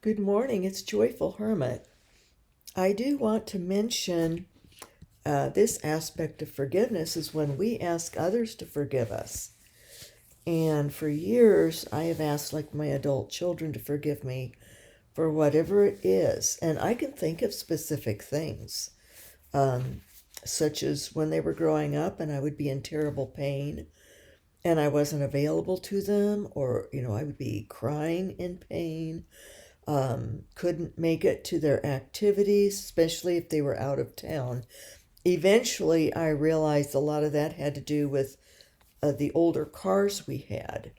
Good morning, it's Joyful Hermit. I do want to mention this aspect of forgiveness is when we ask others to forgive us. And for years, I have asked, like my adult children, to forgive me for whatever it is. And I can think of specific things, um, such as when they were growing up and I would be in terrible pain and I wasn't available to them, or, I would be crying in pain, couldn't make it to their activities, especially if they were out of town. Eventually, I realized a lot of that had to do with the older cars we had.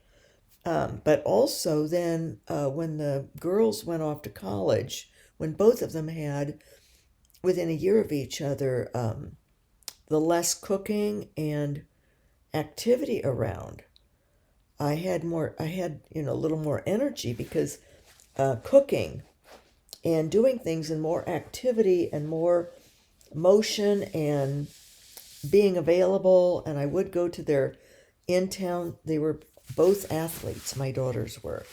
But also, then when the girls went off to college, when both of them had, within a year of each other, the less cooking and activity around, I had a little more energy because cooking and doing things and more activity and more motion and being available. And I would go to their in town, they were both athletes, my daughters were,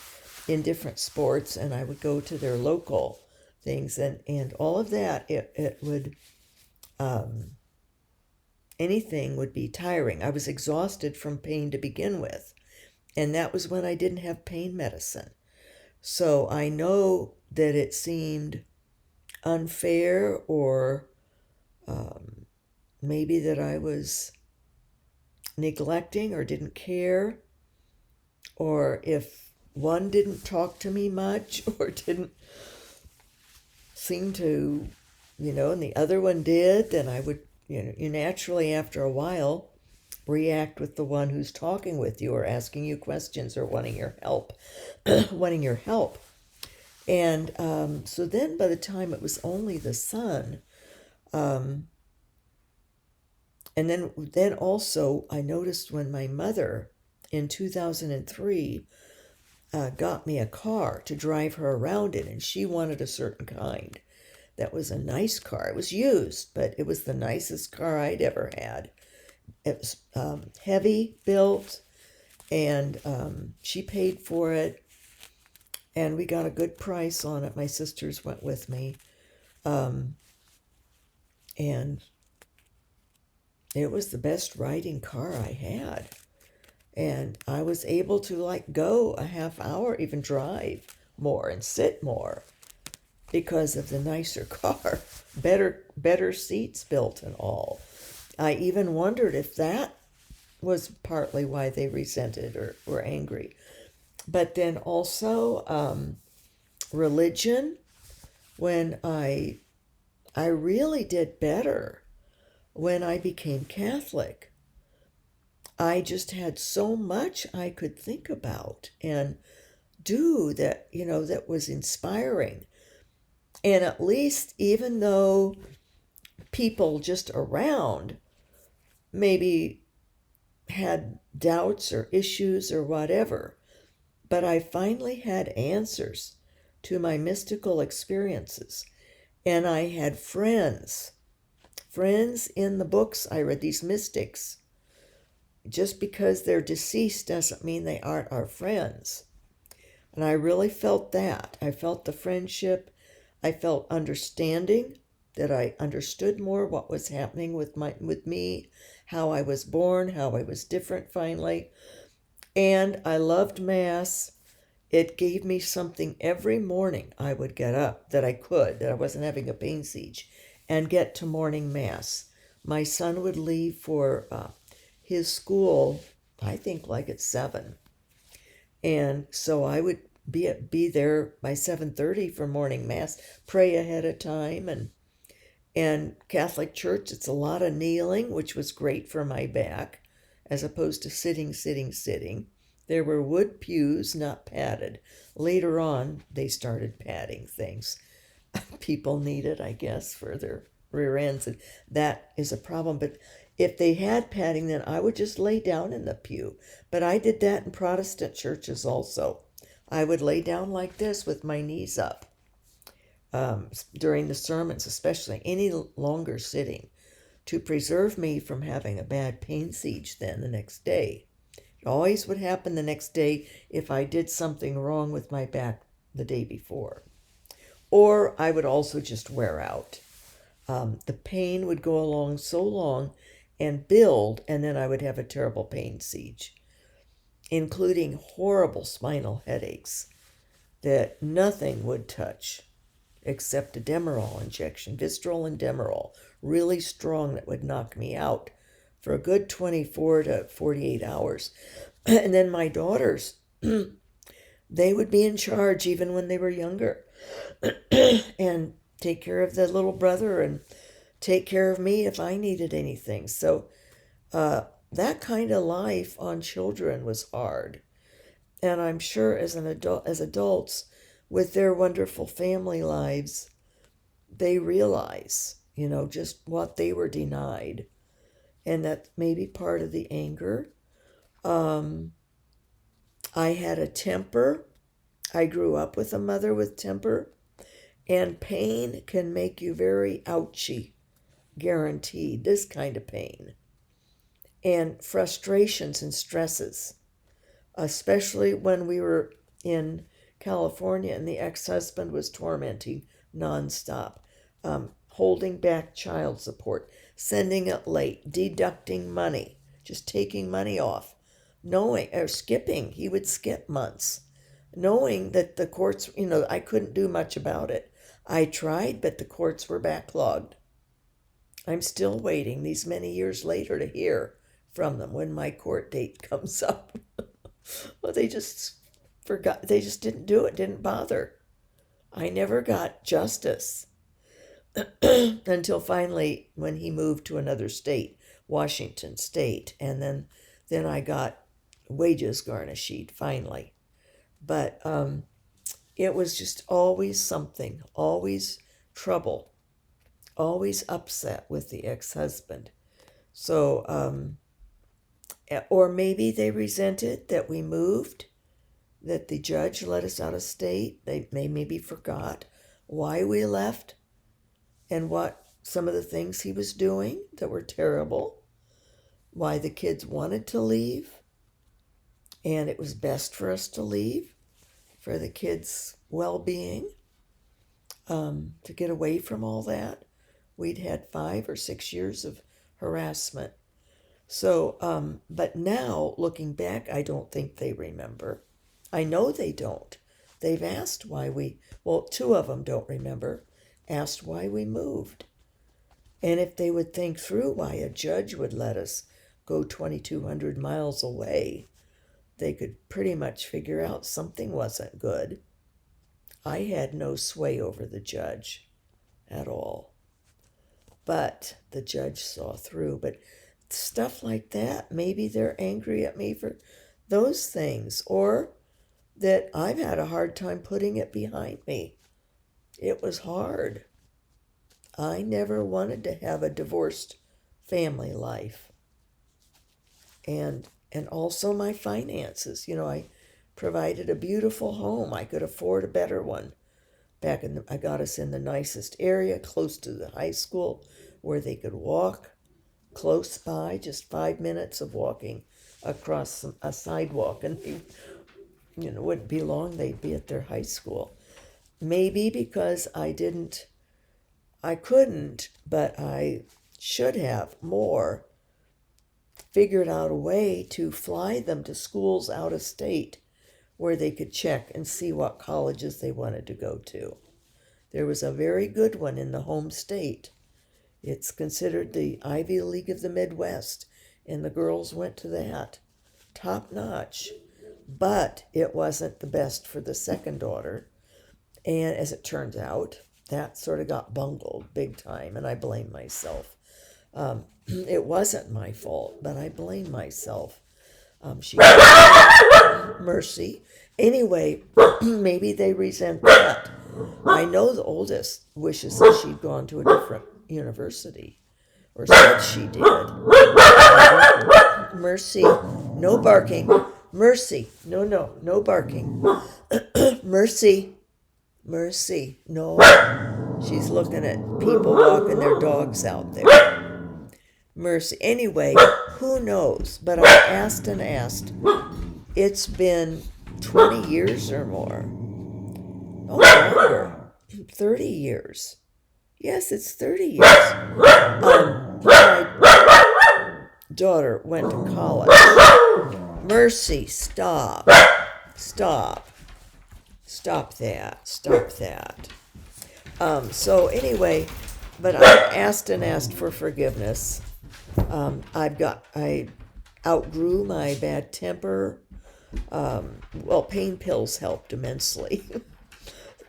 in different sports, and I would go to their local things, and all of that. It would, um, anything would be tiring. I was exhausted from pain to begin with, and that was when I didn't have pain medicine. So I know that it seemed unfair, or um, maybe that I was neglecting or didn't care, or if one didn't talk to me much or didn't seem to, and the other one did, then I would, you naturally after a while react with the one who's talking with you or asking you questions or wanting your help, wanting your help. And so then by the time it was only the son, um, and then also I noticed when my mother in 2003 got me a car to drive her around in, and she wanted a certain kind. That was a nice car. It was used, but it was the nicest car I'd ever had. It was heavy built, and she paid for it, and we got a good price on it. My sisters went with me, um, and it was the best riding car I had. And I was able to like go a half hour, even drive more and sit more because of the nicer car, better seats built and all. I even wondered if that was partly why they resented or were angry. But then also religion, when I really did better when I became Catholic. I just had so much I could think about and do that, that was inspiring. And at least, even though people just around maybe had doubts or issues or whatever, but I finally had answers to my mystical experiences. And I had friends in the books I read, these mystics. Just because they're deceased doesn't mean they aren't our friends. And I really felt that. I felt the friendship. I felt understanding, that I understood more what was happening with me, how I was born, how I was different finally. And I loved Mass. It gave me something every morning. I would get up, that I wasn't having a pain siege, and get to morning Mass. My son would leave for his school, I think like at 7. And so I would be there by 7:30 for morning Mass, pray ahead of time. And Catholic Church, it's a lot of kneeling, which was great for my back, as opposed to sitting. There were wood pews, not padded. Later on, they started padding things. People need it, I guess, for their rear ends, and that is a problem. But if they had padding, then I would just lay down in the pew. But I did that in Protestant churches also. I would lay down like this with my knees up during the sermons, especially any longer sitting, to preserve me from having a bad pain siege then the next day. It always would happen the next day if I did something wrong with my back the day before. or I would also just wear out. The pain would go along so long and build, and then I would have a terrible pain siege, including horrible spinal headaches that nothing would touch except a Demerol injection, Visceral and Demerol, really strong, that would knock me out for a good 24 to 48 hours. And then my daughters, they would be in charge even when they were younger and take care of the little brother and take care of me if I needed anything. So that kind of life on children was hard. And I'm sure as adults, with their wonderful family lives, they realize, just what they were denied. And that may be part of the anger. I had a temper. I grew up with a mother with temper. And pain can make you very ouchy, guaranteed, this kind of pain. And frustrations and stresses, especially when we were in California and the ex-husband was tormenting nonstop, holding back child support, sending it late, deducting money, just taking money off, knowing, or skipping, he would skip months, knowing that the courts, I couldn't do much about it. I tried, but the courts were backlogged. I'm still waiting these many years later to hear from them when my court date comes up. Well, they just forgot. They just didn't do it, didn't bother. I never got justice until finally when he moved to another state, Washington State, and then I got wages garnished finally. But it was just always something, always trouble, always upset with the ex-husband. So, or maybe they resented that we moved, that the judge let us out of state. They maybe forgot why we left and what some of the things he was doing that were terrible, why the kids wanted to leave, and it was best for us to leave for the kids' well-being, to get away from all that. We'd had 5 or 6 years of harassment. So, but now, looking back, I don't think they remember. I know they don't. They've asked why well, 2 of them don't remember, asked why we moved. And if they would think through why a judge would let us go 2,200 miles away, they could pretty much figure out something wasn't good. I had no sway over the judge at all. But the judge saw through. But stuff like that, maybe they're angry at me for those things, or that I've had a hard time putting it behind me. It was hard. I never wanted to have a divorced family life. And also my finances. I provided a beautiful home. I could afford a better one. I got us in the nicest area, close to the high school, where they could walk close by, just 5 minutes of walking across a sidewalk, and it wouldn't be long, they'd be at their high school. Maybe because I couldn't, but I should have more figured out a way to fly them to schools out of state where they could check and see what colleges they wanted to go to. There was a very good one in the home state. It's considered the Ivy League of the Midwest, and the girls went to that. Top notch. But it wasn't the best for the second daughter. And as it turns out, that sort of got bungled big time, and I blame myself. It wasn't my fault, but I blame myself. She Mercy. Anyway, maybe they resent that. I know the oldest wishes that she'd gone to a different university, or said she did. Mercy, no barking. Mercy, no barking. Mercy, no. She's looking at people walking their dogs out there. Mercy. Anyway, who knows? But I asked and asked. It's been 20 years or more. Oh, longer. 30 years. Yes, it's 30 years. My daughter went to college. Mercy, stop. Stop. Stop that. Stop that. So anyway, but I asked and asked for forgiveness. I outgrew my bad temper. Well, pain pills helped immensely.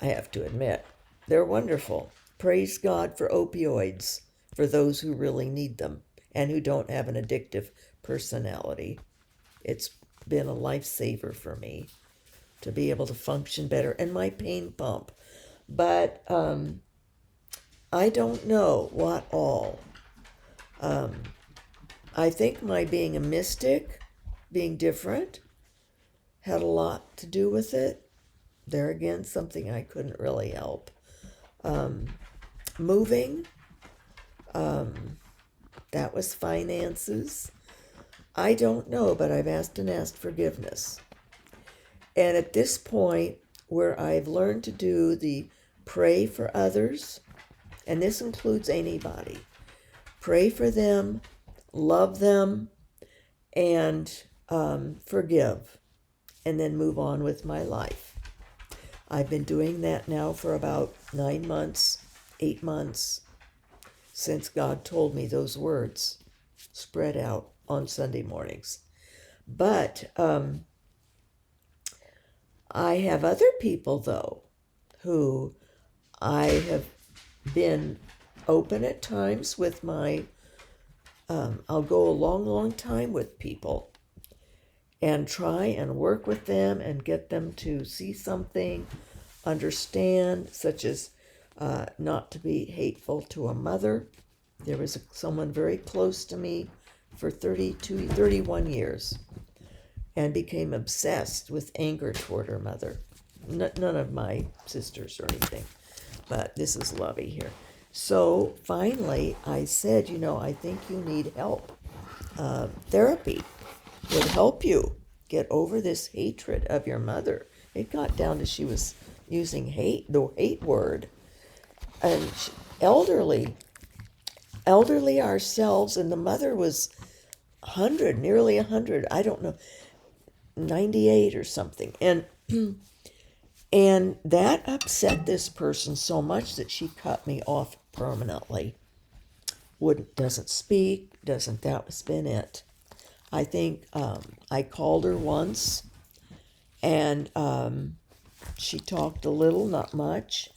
I have to admit, they're wonderful. Praise God for opioids for those who really need them and who don't have an addictive personality. It's been a lifesaver for me to be able to function better, and my pain pump. But I don't know what all. I think my being a mystic, being different, had a lot to do with it. There again, something I couldn't really help. Moving, that was finances. I don't know, but I've asked and asked forgiveness. And at this point, where I've learned to do the pray for others, and this includes anybody, pray for them, love them, and forgive, and then move on with my life. I've been doing that now for about 9 months, 8 months, since God told me those words spread out on Sunday mornings. But I have other people, though, who I have been open at times with my, I'll go a long, long time with people and try and work with them and get them to see something, understand, such as not to be hateful to a mother. There was someone very close to me for 31 years and became obsessed with anger toward her mother. None of my sisters or anything, but this is Lovey here. So finally I said, I think you need help. Therapy would help you get over this hatred of your mother. It got down to she was using the hate word. And elderly ourselves, and the mother was 100, nearly 100, I don't know, 98 or something. And that upset this person so much that she cut me off permanently. Doesn't speak, that was been it. I think I called her once, and she talked a little, not much,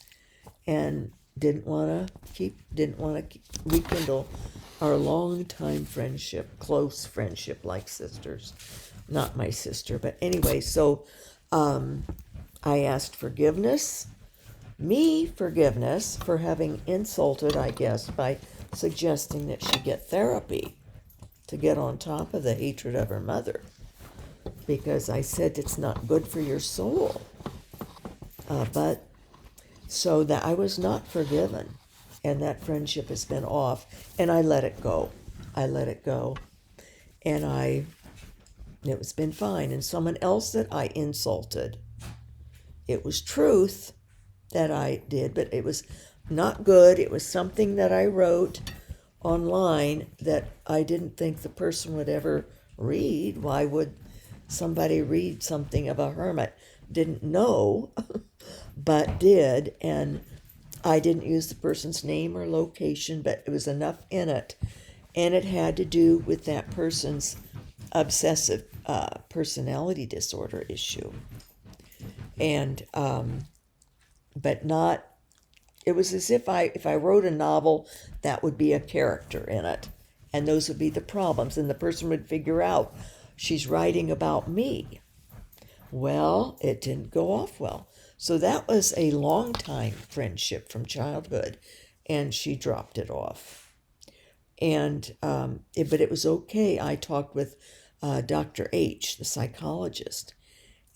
and didn't want to rekindle our long-time friendship, close friendship like sisters. Not my sister, but anyway, so I asked forgiveness for having insulted, I guess, by suggesting that she get therapy to get on top of the hatred of her mother, because I said it's not good for your soul. But so that I was not forgiven, and that friendship has been off, and I let it go. And it's been fine. And someone else that I insulted, it was truth that I did, but it was not good. It was something that I wrote online that I didn't think the person would ever read. Why would somebody read something of a hermit? Didn't know, but did. And I didn't use the person's name or location, but it was enough in it. And it had to do with that person's obsessive personality disorder issue. And, but not, it was as if I wrote a novel, that would be a character in it. And those would be the problems. And the person would figure out, she's writing about me. Well, it didn't go off well. So that was a long time friendship from childhood, and she dropped it off. And but it was okay. I talked with Dr. H, the psychologist,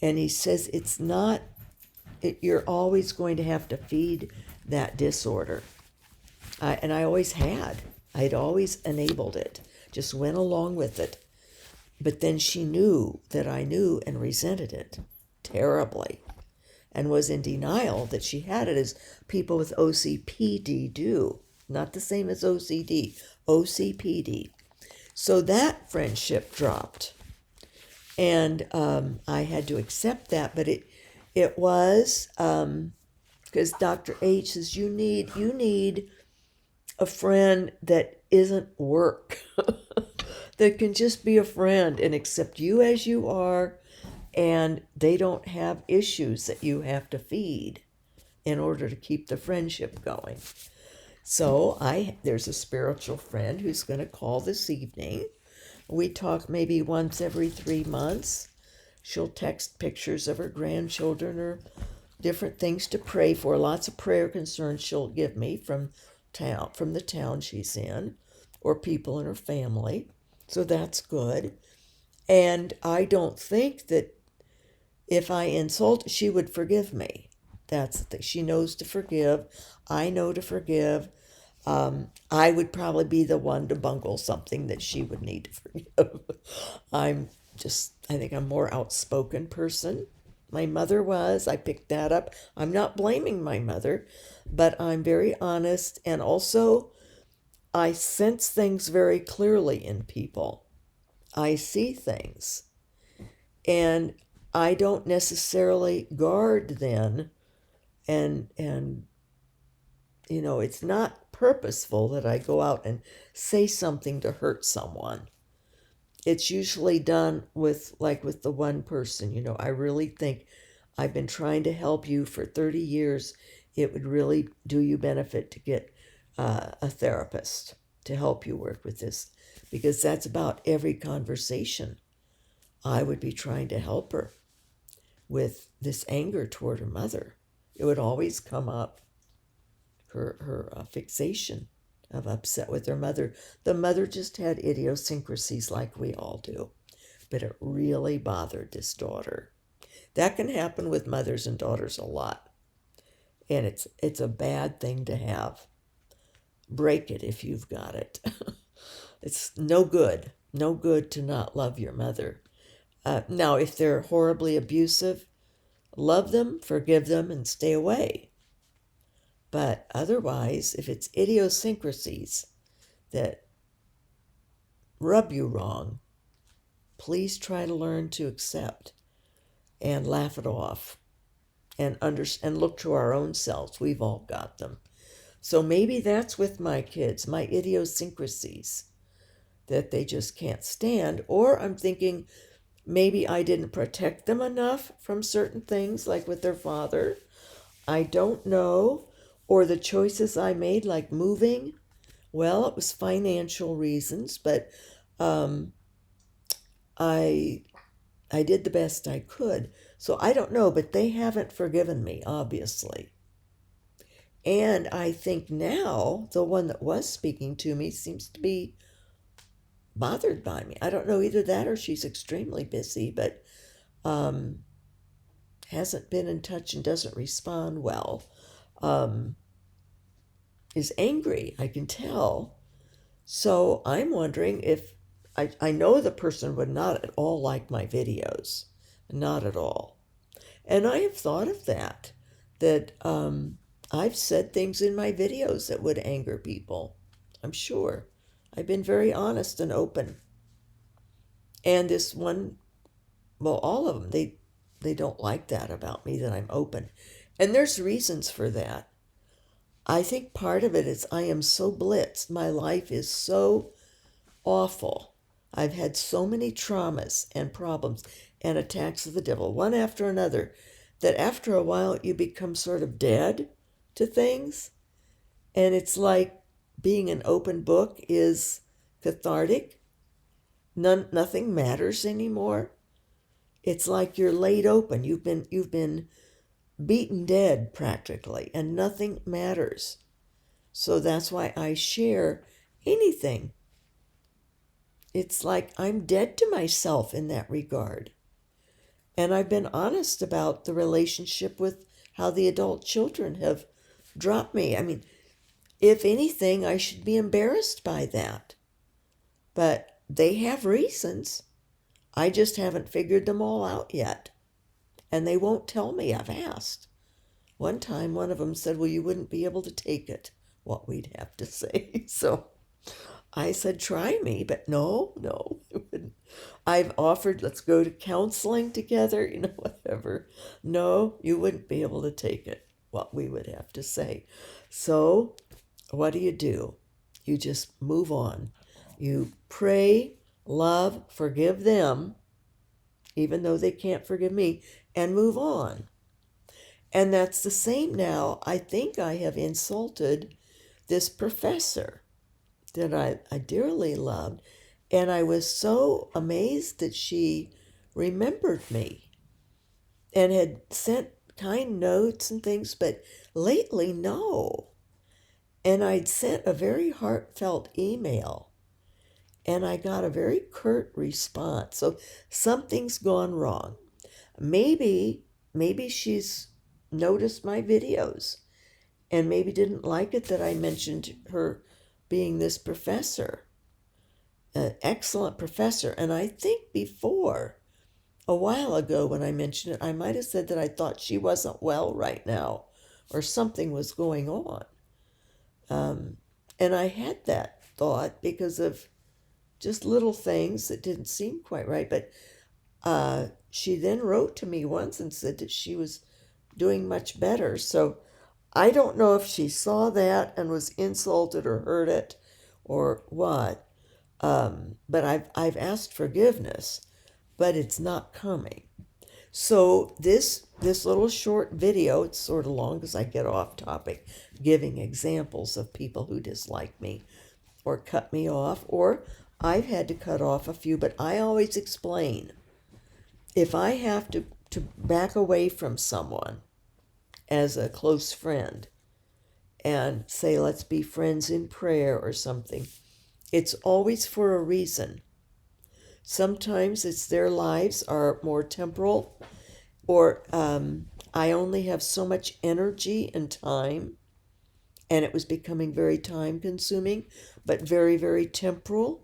and he says it's not. You're always going to have to feed that disorder, and I always had. I'd always enabled it, just went along with it. But then she knew that I knew and resented it terribly. and was in denial that she had it, as people with OCPD do. Not the same as OCD, OCPD. So that friendship dropped. And I had to accept that, but it was because Dr. H says you need a friend that isn't work, that can just be a friend and accept you as you are, and they don't have issues that you have to feed in order to keep the friendship going. So there's a spiritual friend who's going to call this evening. We talk maybe once every 3 months. She'll text pictures of her grandchildren or different things to pray for. Lots of prayer concerns she'll give me from the town she's in, or people in her family. So that's good. And I don't think that if I insult, she would forgive me. That's the thing. She knows to forgive. I know to forgive. I would probably be the one to bungle something that she would need to forgive. I think I'm a more outspoken person. My mother was. I picked that up. I'm not blaming my mother, but I'm very honest. And also, I sense things very clearly in people. I see things. And I don't necessarily guard then. And it's not purposeful that I go out and say something to hurt someone. It's usually done with the one person, I really think I've been trying to help you for 30 years. It would really do you benefit to get a therapist to help you work with this, because that's about every conversation. I would be trying to help her with this anger toward her mother. It would always come up, her fixation of upset with her mother. The mother just had idiosyncrasies like we all do, but it really bothered this daughter. That can happen with mothers and daughters a lot, and it's a bad thing to have. Break it if you've got it. It's no good to not love your mother. Now, if they're horribly abusive, love them, forgive them, and stay away. But otherwise, if it's idiosyncrasies that rub you wrong, please try to learn to accept and laugh it off and look to our own selves. We've all got them. So maybe that's with my kids, my idiosyncrasies that they just can't stand. Or I'm thinking maybe I didn't protect them enough from certain things, like with their father. I don't know. Or the choices I made, like moving. Well, it was financial reasons, but I did the best I could. So I don't know, but they haven't forgiven me, obviously. And I think now the one that was speaking to me seems to be bothered by me. I don't know, either that or she's extremely busy, but hasn't been in touch and doesn't respond well. Is angry, I can tell. So I'm wondering if I know the person would not at all like my videos. Not at all. And I have thought of that I've said things in my videos that would anger people. I'm sure. I've been very honest and open. And this one, well, all of them, they don't like that about me, that I'm open. And there's reasons for that. I think part of it is I am so blitzed. My life is so awful. I've had so many traumas and problems and attacks of the devil, one after another, that after a while you become sort of dead to things. And it's like being an open book is cathartic. Nothing matters anymore. It's like you're laid open. You've been beaten dead practically, and nothing matters. So that's why I share anything. It's like I'm dead to myself in that regard. And I've been honest about the relationship with how the adult children have dropped me. I mean, if anything, I should be embarrassed by that. But they have reasons. I just haven't figured them all out yet. and they won't tell me. I've asked. One time, one of them said, well, you wouldn't be able to take it, what we'd have to say. So I said, try me, but no, it wouldn't. I've offered, let's go to counseling together, whatever. No, you wouldn't be able to take it, what we would have to say. So what do? You just move on. You pray, love, forgive them, even though they can't forgive me, and move on. And that's the same now. I think I have insulted this professor that I dearly loved. And I was so amazed that she remembered me and had sent kind notes and things, but lately, no. And I'd sent a very heartfelt email and I got a very curt response. So something's gone wrong. Maybe she's noticed my videos and maybe didn't like it that I mentioned her being this professor, an excellent professor. And I think before, a while ago when I mentioned it, I might have said that I thought she wasn't well right now or something was going on. And I had that thought because of just little things that didn't seem quite right. But she then wrote to me once and said that she was doing much better. So I don't know if she saw that and was insulted or heard it or what. But I've asked forgiveness, but it's not coming. So this little short video, it's sort of long because I get off topic, giving examples of people who dislike me or cut me off, or I've had to cut off a few, but I always explain. If I have to back away from someone as a close friend and say, let's be friends in prayer or something, it's always for a reason. Sometimes it's their lives are more temporal, or I only have so much energy and time, and it was becoming very time consuming, but very, very temporal.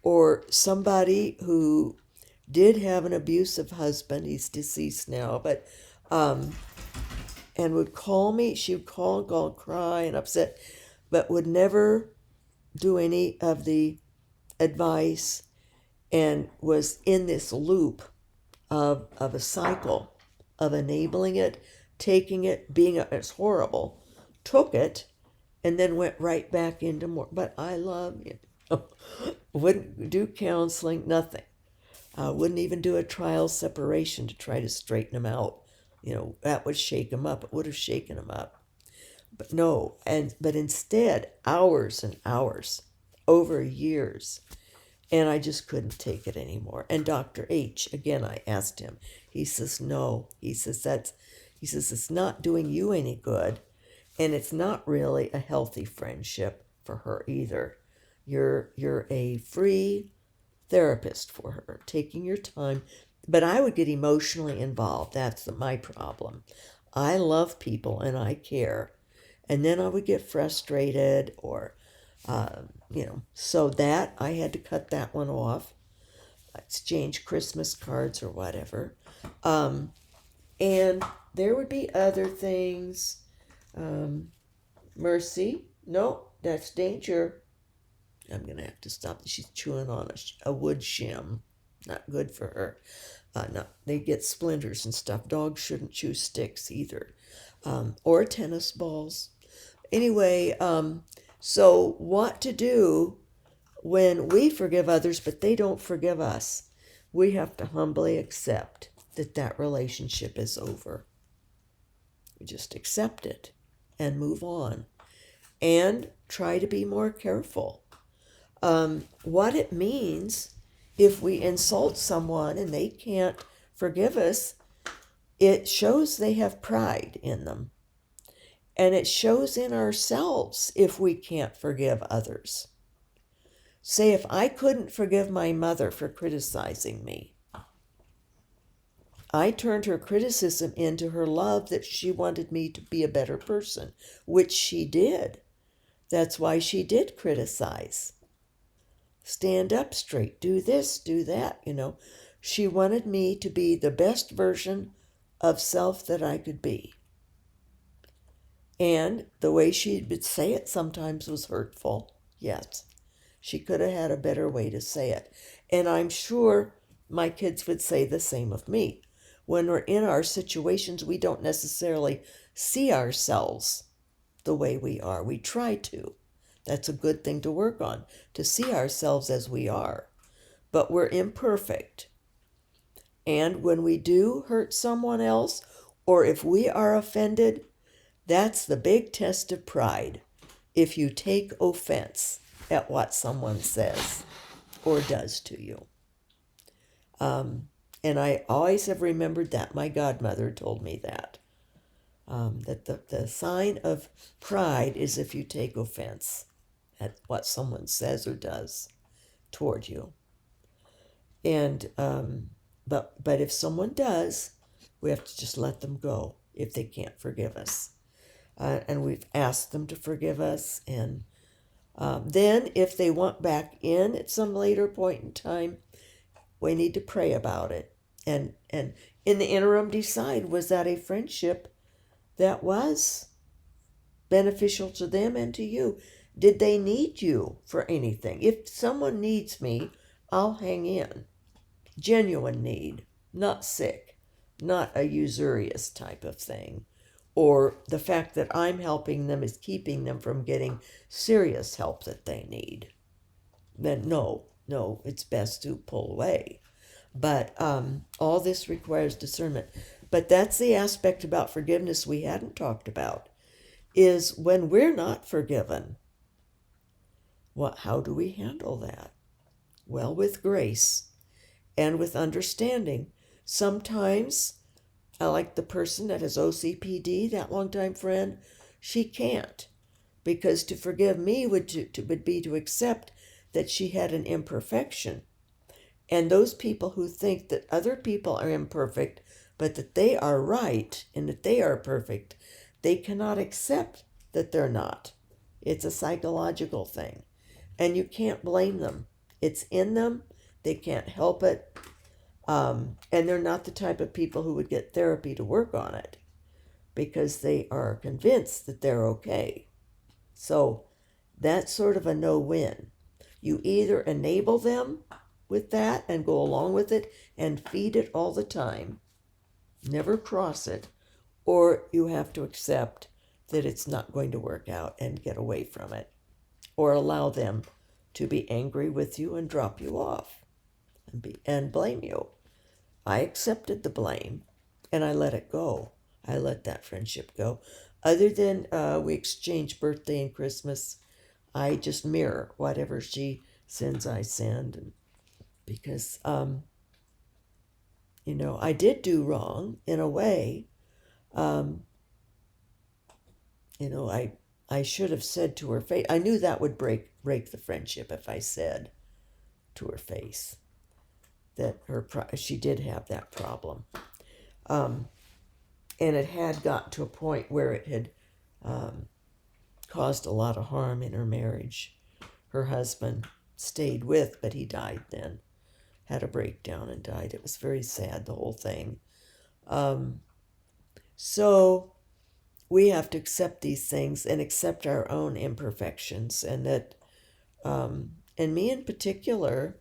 Or somebody who did have an abusive husband, he's deceased now, but and would call me, she would call, cry and upset, but would never do any of the advice, and was in this loop of a cycle of enabling it, taking it, it's horrible, took it, and then went right back into more. But I love you. Wouldn't do counseling, nothing. Wouldn't even do a trial separation to try to straighten him out. That would shake him up. It would have shaken him up. But no, but instead, hours and hours, over years. And I just couldn't take it anymore. And Dr. H, again, I asked him. He says, no. He says, it's not doing you any good. And it's not really a healthy friendship for her either. You're a free therapist for her, taking your time. But I would get emotionally involved. That's my problem. I love people and I care. And then I would get frustrated or so that I had to cut that one off, exchange Christmas cards or whatever. And there would be other things. Mercy, no, that's danger. I'm going to have to stop. She's chewing on a wood shim. Not good for her. They get splinters and stuff. Dogs shouldn't chew sticks either. Or tennis balls. Anyway, so what to do when we forgive others, but they don't forgive us? We have to humbly accept that relationship is over. We just accept it and move on and try to be more careful. What it means if we insult someone and they can't forgive us, it shows they have pride in them. And it shows in ourselves if we can't forgive others. Say, if I couldn't forgive my mother for criticizing me, I turned her criticism into her love that she wanted me to be a better person, which she did. That's why she did criticize. Stand up straight, do this, do that, She wanted me to be the best version of self that I could be. And the way she would say it sometimes was hurtful. Yes, she could have had a better way to say it. And I'm sure my kids would say the same of me. When we're in our situations, we don't necessarily see ourselves the way we are. We try to. That's a good thing to work on, to see ourselves as we are. But we're imperfect. And when we do hurt someone else, or if we are offended, that's the big test of pride. If you take offense at what someone says or does to you. And I always have remembered that. My godmother told me that. That the sign of pride is if you take offense at what someone says or does toward you. And but if someone does, we have to just let them go if they can't forgive us. And we've asked them to forgive us. And then if they want back in at some later point in time, we need to pray about it. And in the interim decide, was that a friendship that was beneficial to them and to you? Did they need you for anything? If someone needs me, I'll hang in. Genuine need, not sick, not a usurious type of thing. Or the fact that I'm helping them is keeping them from getting serious help that they need. Then no, it's best to pull away. But all this requires discernment. But that's the aspect about forgiveness we hadn't talked about, is when we're not forgiven, how do we handle that? Well, with grace and with understanding. Sometimes, like the person that has OCPD, that longtime friend, she can't. Because to forgive me would be to accept that she had an imperfection. And those people who think that other people are imperfect, but that they are right and that they are perfect, they cannot accept that they're not. It's a psychological thing. And you can't blame them. It's in them. They can't help it. And they're not the type of people who would get therapy to work on it because they are convinced that they're okay. So that's sort of a no-win. You either enable them with that and go along with it and feed it all the time, never cross it, or you have to accept that it's not going to work out and get away from it, or allow them to be angry with you and drop you off and blame you. I accepted the blame and I let it go. I let that friendship go. Other than we exchange birthday and Christmas, I just mirror whatever she sends, I send. And because, I did do wrong in a way. I should have said to her face. I knew that would break the friendship if I said to her face that she did have that problem. And it had gotten to a point where it had caused a lot of harm in her marriage. Her husband stayed with, but he died then. Had a breakdown and died. It was very sad, the whole thing. So we have to accept these things and accept our own imperfections. And that, and me in particular,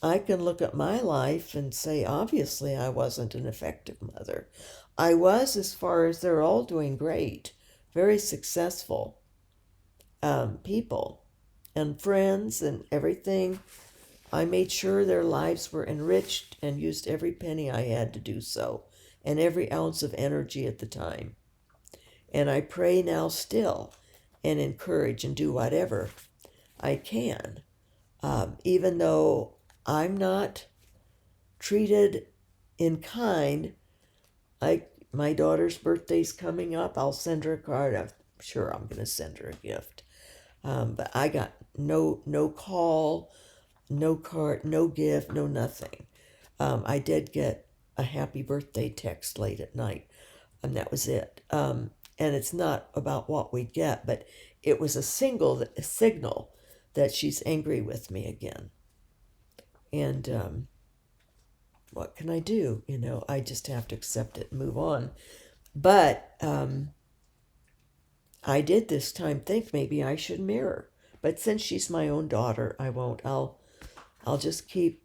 I can look at my life and say, obviously, I wasn't an effective mother. I was, as far as they're all doing great, very successful people and friends and everything. I made sure their lives were enriched and used every penny I had to do so, and every ounce of energy at the time. And I pray now still and encourage and do whatever I can, even though I'm not treated in kind. My daughter's birthday's coming up. I'll send her a card. I'm sure I'm going to send her a gift. But I got no call, no card, no gift, no nothing. I did get a happy birthday text late at night, and that was it. And it's not about what we get, but it was a signal that she's angry with me again. And what can I do? I just have to accept it and move on. But I did this time think maybe I should mirror. But since she's my own daughter, I won't. I'll just keep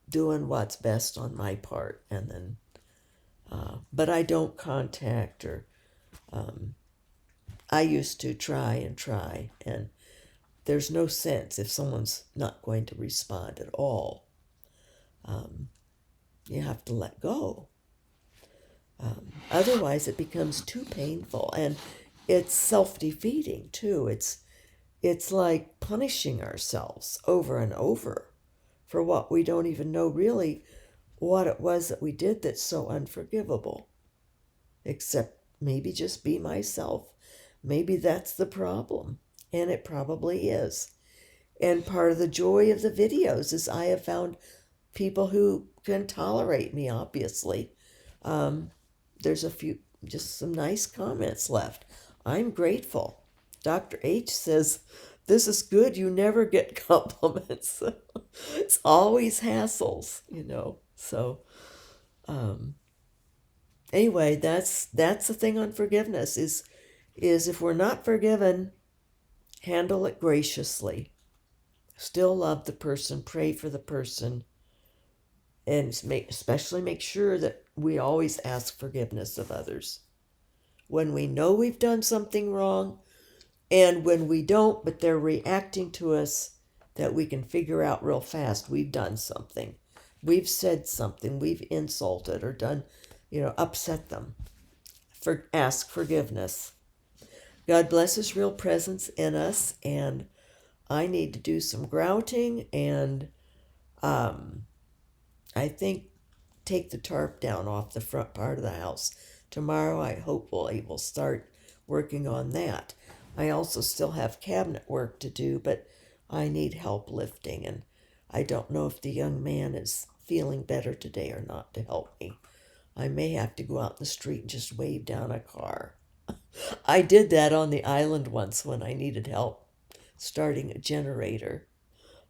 doing what's best on my part, and then. But I don't contact her. I used to try, and there's no sense if someone's not going to respond at all. You have to let go. Otherwise, it becomes too painful, and it's self-defeating too. It's like punishing ourselves over and over for what we don't even know really what it was that we did that's so unforgivable. Except maybe just be myself. Maybe that's the problem, and it probably is. And part of the joy of the videos is I have found people who can tolerate me, obviously. There's a few, just some nice comments left. I'm grateful. Dr. H says, this is good. You never get compliments. It's always hassles, So, anyway, that's the thing on forgiveness is if we're not forgiven, handle it graciously. Still love the person, pray for the person, and especially make sure that we always ask forgiveness of others. When we know we've done something wrong, and when we don't, but they're reacting to us, that we can figure out real fast we've done something. We've said something, we've insulted or done, upset them. Ask forgiveness. God bless His real presence in us, and I need to do some grouting and I think take the tarp down off the front part of the house. Tomorrow I hope we'll start working on that. I also still have cabinet work to do, but I need help lifting, and I don't know if the young man is feeling better today or not to help me. I may have to go out in the street and just wave down a car. I did that on the island once when I needed help starting a generator.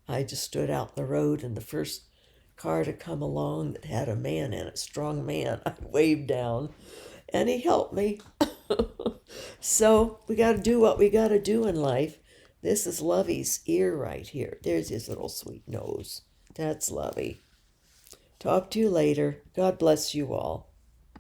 I just stood out in the road, and the first car to come along that had a man in it, strong man, I waved down, and he helped me. So we got to do what we got to do in life. This is Lovey's ear right here. There's his little sweet nose. That's Lovey. Talk to you later. God bless you all.